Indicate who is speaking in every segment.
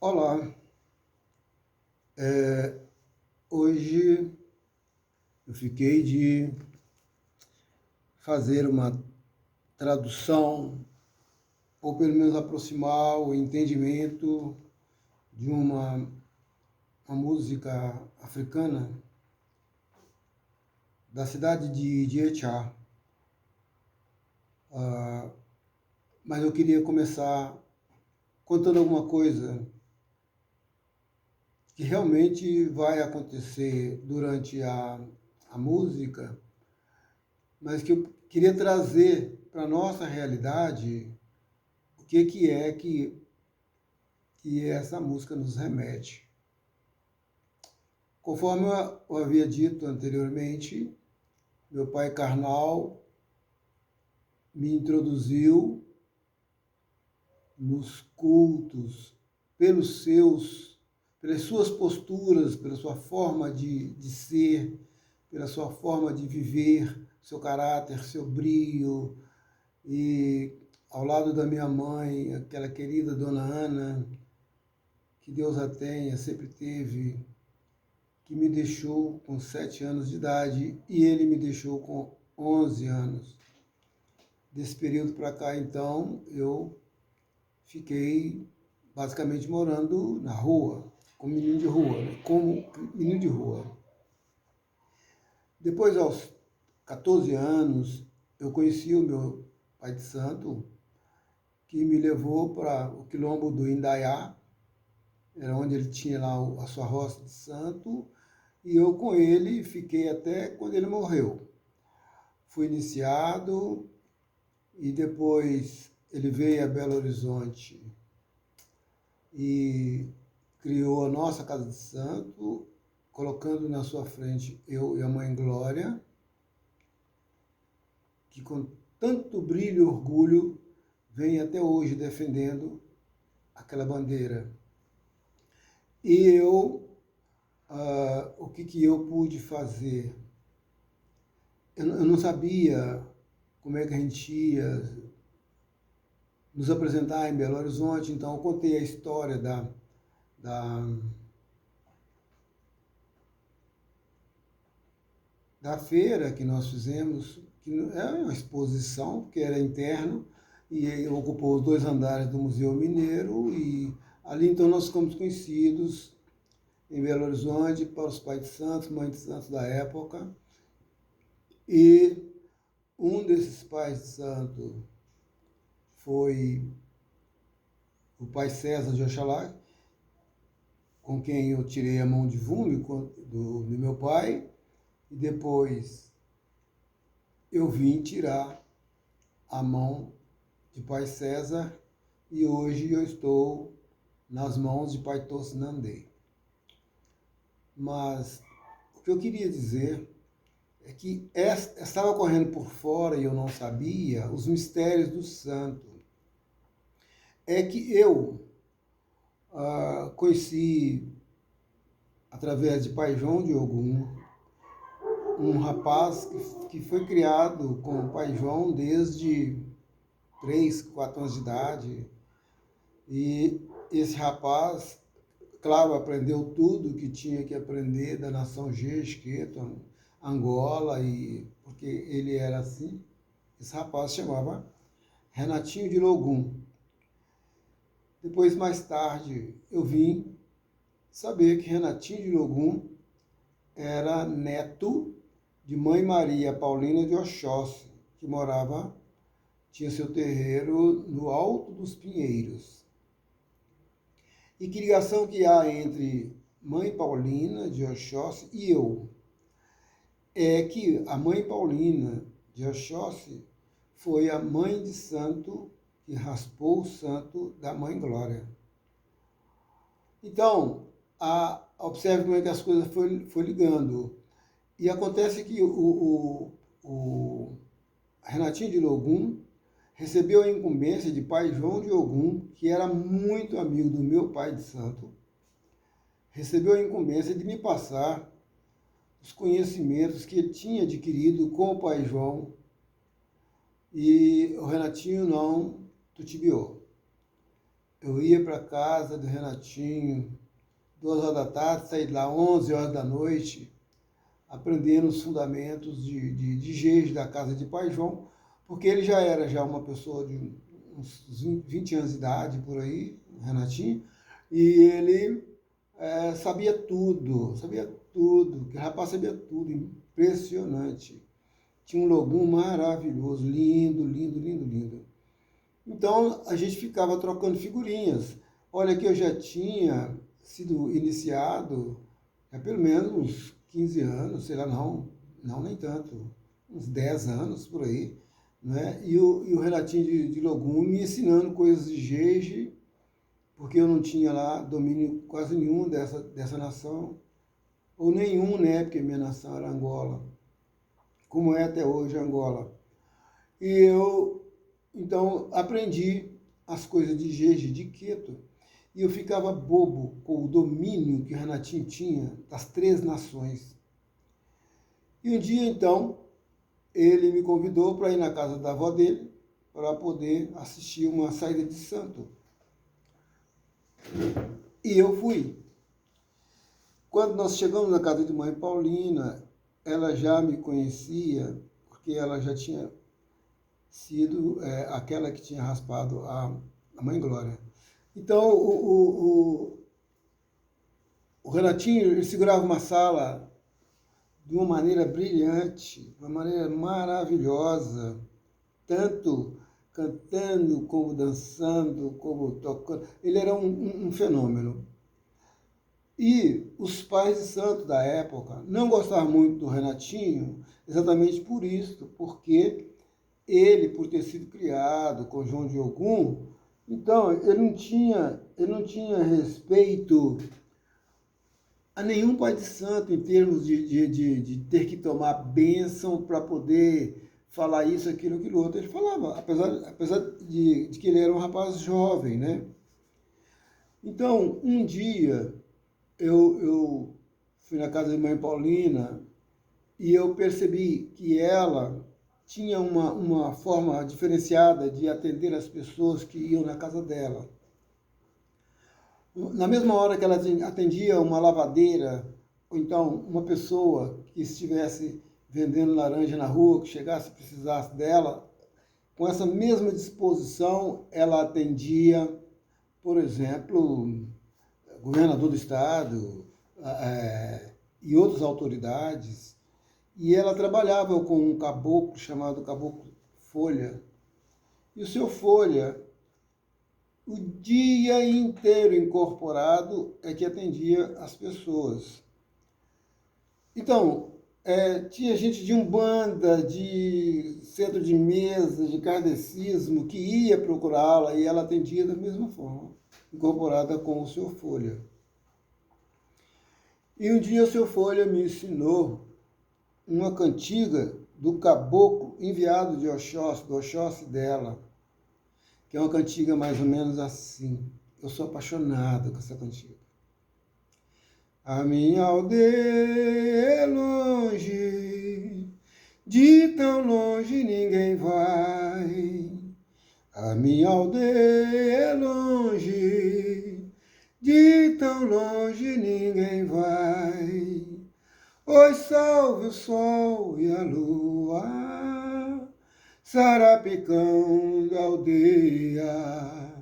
Speaker 1: Olá, hoje eu fiquei de fazer uma tradução, ou pelo menos aproximar o entendimento de uma música africana da cidade de Echá. Mas eu queria começar contando alguma coisa que realmente vai acontecer durante a música, mas que eu queria trazer para a nossa realidade o que é que essa música nos remete. Conforme eu havia dito anteriormente, meu pai carnal me introduziu nos cultos pelas suas posturas, pela sua forma de ser, pela sua forma de viver, seu caráter, seu brio. E ao lado da minha mãe, aquela querida Dona Ana, que Deus a tenha, sempre teve, que me deixou com 7 anos de idade e ele me deixou com 11 anos. Desse período para cá, então, eu fiquei basicamente morando na rua, como menino de rua, né? Como menino de rua. Depois, aos 14 anos, eu conheci o meu pai de santo, que me levou para o quilombo do Indaiá, era onde ele tinha lá a sua roça de santo, e eu com ele fiquei até quando ele morreu. Fui iniciado e depois ele veio a Belo Horizonte e criou a nossa casa de santo, colocando na sua frente eu e a mãe Glória, que com tanto brilho e orgulho vem até hoje defendendo aquela bandeira. E eu, o que eu pude fazer? Eu não sabia como é que a gente ia nos apresentar em Belo Horizonte, então eu contei a história da feira que nós fizemos, que é uma exposição, que era interno, e ocupou os 2 andares do Museu Mineiro, e ali então nós ficamos conhecidos em Belo Horizonte para os pais de santos, mães de santos da época, e um desses pais de santo foi o pai César de Oxalá, com quem eu tirei a mão de vúmio do meu pai, e depois eu vim tirar a mão de pai César, e hoje eu estou nas mãos de pai Tocinandê. Mas o que eu queria dizer é que estava correndo por fora e eu não sabia os mistérios do santo. É que eu conheci, através de pai João de Ogum, um rapaz que foi criado com o pai João desde 3, 4 anos de idade. E esse rapaz, claro, aprendeu tudo que tinha que aprender da nação Jequeto, Angola, e porque ele era assim. Esse rapaz se chamava Renatinho de Logum. Depois, mais tarde, eu vim saber que Renatinho de Logum era neto de Mãe Maria Paulina de Oxóssi, que tinha seu terreiro no Alto dos Pinheiros. E que ligação que há entre Mãe Paulina de Oxóssi e eu? É que a Mãe Paulina de Oxóssi foi a mãe de santo que raspou o santo da Mãe Glória. Então, observe como é que as coisas foi ligando. E acontece que o Renatinho de Logum recebeu a incumbência de pai João de Ogum, que era muito amigo do meu pai de santo, recebeu a incumbência de me passar os conhecimentos que ele tinha adquirido com o pai João, e o Renatinho não tutibiou. eu ia para casa do Renatinho, 2 horas da tarde, saí de lá 11 horas da noite, aprendendo os fundamentos de jeje da casa de Pai João, porque ele já era uma pessoa de uns 20 anos de idade, por aí, o Renatinho, e ele sabia tudo, que rapaz sabia tudo, impressionante. Tinha um logum maravilhoso, lindo, lindo, lindo, lindo. Então, a gente ficava trocando figurinhas. Olha que eu já tinha sido iniciado há pelo menos uns 15 anos, sei lá, não nem tanto, uns 10 anos por aí, né? E o Renatinho de Logum me ensinando coisas de jeje, porque eu não tinha lá domínio quase nenhum dessa nação, ou nenhum, né? Porque minha nação era Angola, como é até hoje Angola. E eu, então, aprendi as coisas de jeje, de Queto, e eu ficava bobo com o domínio que o Renatinho tinha das 3 nações. E um dia, então, ele me convidou para ir na casa da avó dele, para poder assistir uma saída de santo. E eu fui. Quando nós chegamos na casa de mãe Paulina, ela já me conhecia, porque ela já tinha sido aquela que tinha raspado a mãe Glória. Então, o Renatinho ele segurava uma sala de uma maneira brilhante, de uma maneira maravilhosa, tanto cantando, como dançando, como tocando. Ele era um fenômeno. E os pais de santo da época não gostavam muito do Renatinho, exatamente por isso, porque ele, por ter sido criado com João de Ogum, então ele não tinha respeito a nenhum pai de santo em termos de ter que tomar bênção para poder falar isso, aquilo outro. Ele falava, apesar de que ele era um rapaz jovem, né? Então, um dia, eu fui na casa da mãe Paulina e eu percebi que ela tinha uma forma diferenciada de atender as pessoas que iam na casa dela. Na mesma hora que ela atendia uma lavadeira, ou então uma pessoa que estivesse vendendo laranja na rua, que chegasse e precisasse dela, com essa mesma disposição, ela atendia, por exemplo, governador do estado e outras autoridades. E ela trabalhava com um caboclo chamado Caboclo Folha. E o seu Folha, o dia inteiro incorporado, é que atendia as pessoas. Então, tinha gente de umbanda, de centro de mesa, de kardecismo, que ia procurá-la e ela atendia da mesma forma, incorporada com o seu Folha. E um dia o seu Folha me ensinou uma cantiga do caboclo enviado de Oxóssi, do Oxóssi dela, que é uma cantiga mais ou menos assim. Eu sou apaixonado com essa cantiga. A minha aldeia é longe, de tão longe ninguém vai. A minha aldeia é longe, de tão longe ninguém vai. Oi, salve o sol e a lua, sarapicão da aldeia.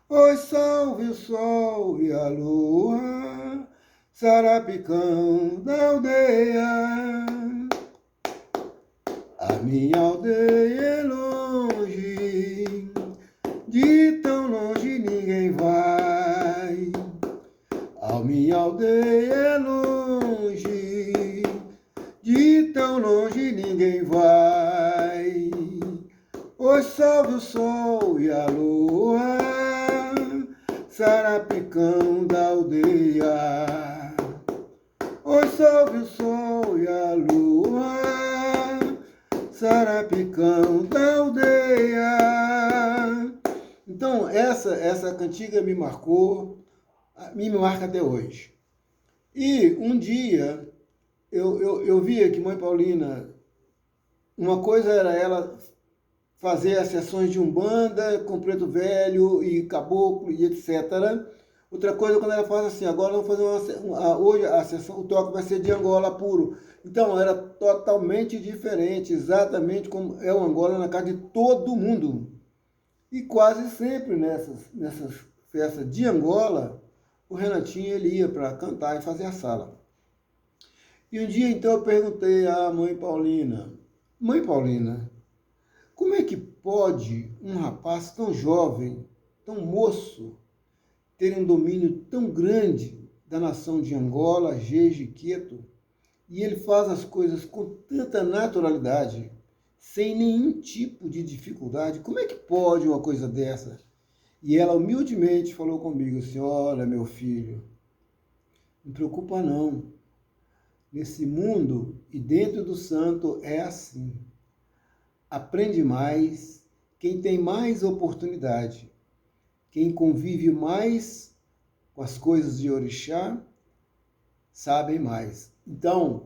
Speaker 1: Oi, salve o sol e a lua, sarapicão da aldeia. A minha aldeia é longe, de tão longe ninguém vai. A minha aldeia é longe, de tão longe ninguém vai. Oi, salve o sol e a lua, sarapicão da aldeia. Oi, salve o sol e a lua, sarapicão da aldeia. Então, essa cantiga me marcou, me marca até hoje. E um dia eu via que mãe Paulina, uma coisa era ela fazer as sessões de umbanda com preto velho e caboclo e etc. Outra coisa, quando ela faz assim, agora vamos fazer hoje a sessão, o toque vai ser de Angola puro. Então, era totalmente diferente, exatamente como é o Angola na casa de todo mundo. E quase sempre nessas festas de Angola, o Renatinho ele ia para cantar e fazer a sala. E um dia, então, eu perguntei à mãe Paulina, Mãe Paulina, como é que pode um rapaz tão jovem, tão moço, ter um domínio tão grande da nação de Angola, Jeje, Queto, e ele faz as coisas com tanta naturalidade, sem nenhum tipo de dificuldade? Como é que pode uma coisa dessa? E ela humildemente falou comigo assim, olha, meu filho, não preocupa não. Nesse mundo e dentro do santo é assim. Aprende mais quem tem mais oportunidade, quem convive mais com as coisas de orixá, sabem mais. Então,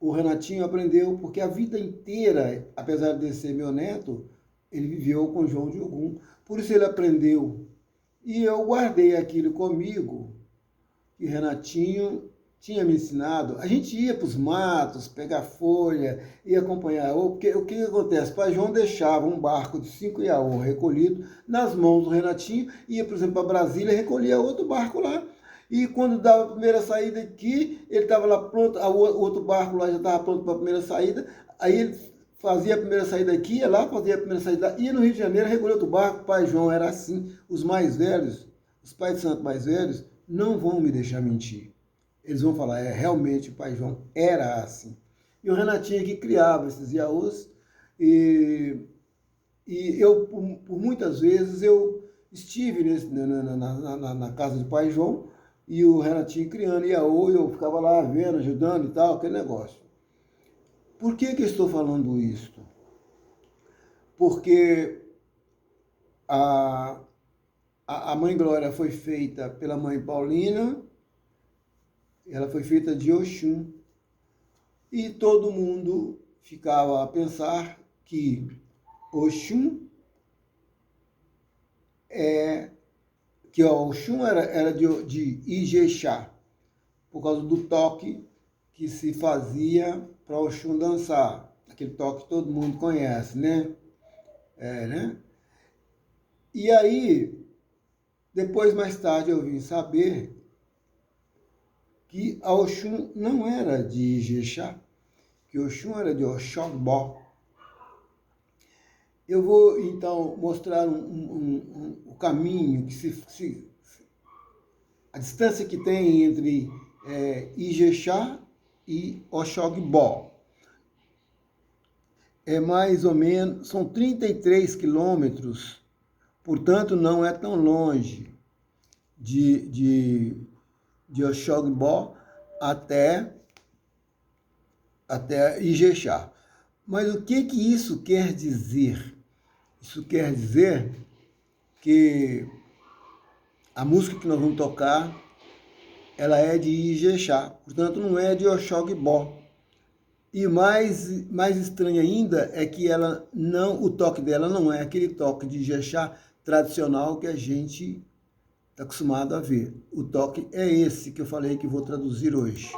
Speaker 1: o Renatinho aprendeu porque a vida inteira, apesar de ser meu neto, ele viveu com João de Ogum. Por isso ele aprendeu. E eu guardei aquilo comigo, que o Renatinho tinha me ensinado. A gente ia para os matos, pegar folha, ia acompanhar. O que acontece? O Pai João deixava um barco de 5 iaô recolhido nas mãos do Renatinho, ia, por exemplo, para Brasília e recolhia outro barco lá. E quando dava a primeira saída aqui, ele estava lá pronto, o outro barco lá já estava pronto para a primeira saída, aí ele fazia a primeira saída aqui, ia lá, fazia a primeira saída lá, ia no Rio de Janeiro, recolhia outro barco. O Pai João era assim. Os mais velhos, os pais de santo mais velhos, não vão me deixar mentir. Eles vão falar, realmente o Pai João era assim. E o Renatinho que criava esses iaôs, e eu, por muitas vezes, eu estive na casa do Pai João, e o Renatinho criando iaô, e eu ficava lá vendo, ajudando e tal, aquele negócio. Por que eu estou falando isso? Porque a Mãe Glória foi feita pela Mãe Paulina, ela foi feita de Oxum, e todo mundo ficava a pensar que Oxum Oxum era de Ijexá, por causa do toque que se fazia para Oxum dançar. Aquele toque que todo mundo conhece, né? Né? E aí, depois, mais tarde, eu vim saber que a Oxum não era de Ijexá, que Oxum era de Oxógbó. Eu vou, então, mostrar o caminho, a distância que tem entre Ijexá e Oxógbó. É mais ou menos, são 33 quilômetros, portanto, não é tão longe de Oxógbó até Ijexá. Mas o que isso quer dizer? Isso quer dizer que a música que nós vamos tocar, ela é de Ijexá, portanto não é de Oxógbó. E mais estranho ainda é que o toque dela não é aquele toque de Ijexá tradicional que a gente está acostumado a ver. O toque é esse que eu falei que vou traduzir hoje.